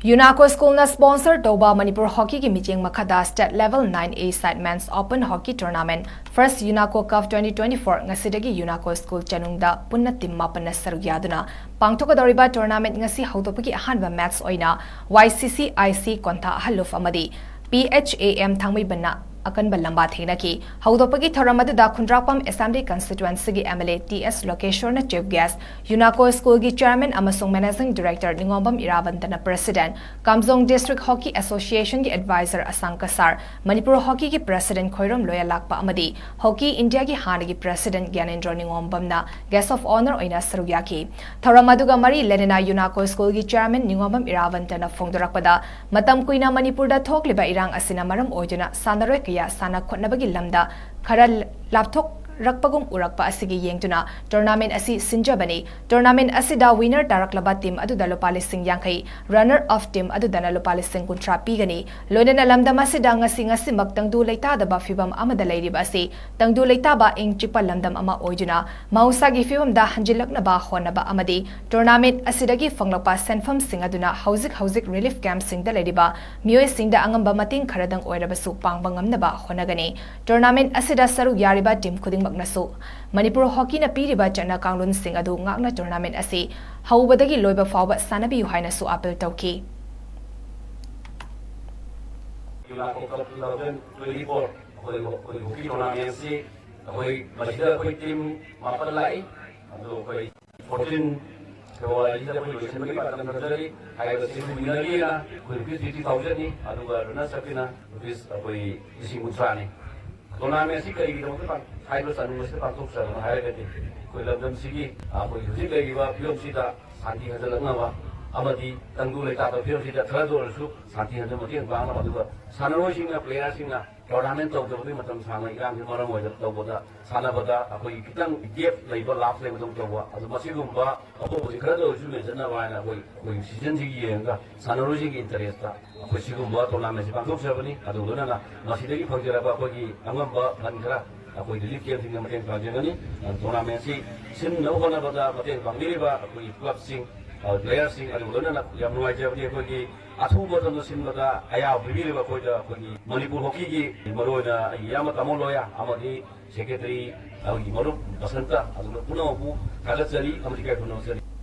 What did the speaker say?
यूनाको school ना sponsor तौबा Manipur hockey की मीटिंग मखदा state level 9A side men's open hockey tournament first Unaco cup 2024 ngasi Unaco school चनुंगदा पुन्ना टीम मापन सरुक यादुना पांगथोकदौरिबा टूर्नामेंट ngasi हौदोपगी अहानबा मैच ओइना YCCIC कोंथा हलुफ अमदी PHAM थांगमैबना अकनब लंबा थेंगनकी हौदोपगी थरम अदुदा खुंद्राकपम असेंबली कंस्टिट्युएंसी की MLA TS Lokeshwar chief guest Unaco school की चेयरमैन अमसुंग managing director Ningombam Irawantan president Kamjong district hockey association की एडवाइजर असंग कसार मणिपुर हॉकी की प्रेसिडेंट खोइरम लोया लाकपा अमदी हॉकी इंडिया की हान की प्रेसिडेंट ज्ञानेंद्र निंगोंबमना गेस्ट ऑफ ऑनर ओइना सरुक याकी थरम अदुगा मरी लेनेना यूनाको स्कूल की चेयरमैन निंगोंबम ईरावंतन फोंदोरकपदा मतम कुइना मणिपुरदा थोकलिबा इरांग असिना मरम ओइदुना सानरोय साना खोटनबगी लमदा खरा लापथोक रक्पगुम उरक्पा असिगी येंगतुना टूर्नामेंट असी सिंजबनी टूर्नामेंट असिदा विनर तारक्लबा टीम अदुदा लुपा लिसिंग यांखई रनर ऑफ टीम अदुदना लुपा लिसिंग कुंट्रा पीगनी लोइनना लमदम असिदा ngasi mak tangdu leitadaba fibam amada leiriba asi tangdu leitaba ing chipa lamdam ama oiduna mausagi fibam da hanjilaknaba honaba amadi tournament asidagi fanglakpa senfam sing aduna hauzik relief camp sing da leiriba mioi sing da angamba mating kharadang oirabasu pangbangamnaba honagani tournament asida saru yariba team khuding magnasu manipur hockey na piriba chana kanglun sing adu ngakna tournament asi haubadagi loiba fawba sanabi haina su appeal tauki Unaco cup 2024 कोई hockey tournament से कोई मशीदा कोई team मापन लाई तो कोई 14 को वाली कोई लोशन में बात करना जरूरी हाई टीम विनर ना कोई 50,000 नहीं अदुगा रनर सकिना रुपीस कोई इसी मुद्रा ने टूर्नामेंट से कई तो मतलब हाई सन में से 500 सर हाई गति कोई लमदम सिगी कोई हुजी कईवा फिल्म सीधा शांति हजलंगवा अमदी तंगु लेताब फिल्म सीधा थरदोरसु शांति हजल मतें बांगना अदुगा सानरोइसिंगा प्लेयरसिंगा टूर्नामेंट तौदबदी मतम सांगा इरांग मरम ओइदा तौबदा सानबदा अखोई खितंग गेप लेबा लाफ लेबदम तौबा अदु मसिगुंबा अखोई खरदोरसु मेजना वाना कोई सीजन सिगी येंगा सानरोइसिंगी इंटरेस्टा अखोई सिगुंबा टूर्नामेंट पांगथोक सबनी अदु लोनना मसिदगी फंगजराबा अखोई अंगंबा फनखरा अखोई रिलीफ कैंप सिंग मतें पांगजगनी टूर्नामेंट सि सिन नौबनबदा मतें पांगलिबा अखोई क्लब सिंग प्लेयर सिंग अदु लोनना याम नुवाइजबनी अखोई अथुबा तम सिनबदा अया बिबिलिबा कोइदा अखोई मणिपुर हॉकी की मरोना याम तमोलोया अमदी सेक्रेटरी अखोई मरुप बसंता अदु पुनमपु कागजरी अमरिका पुनमसरी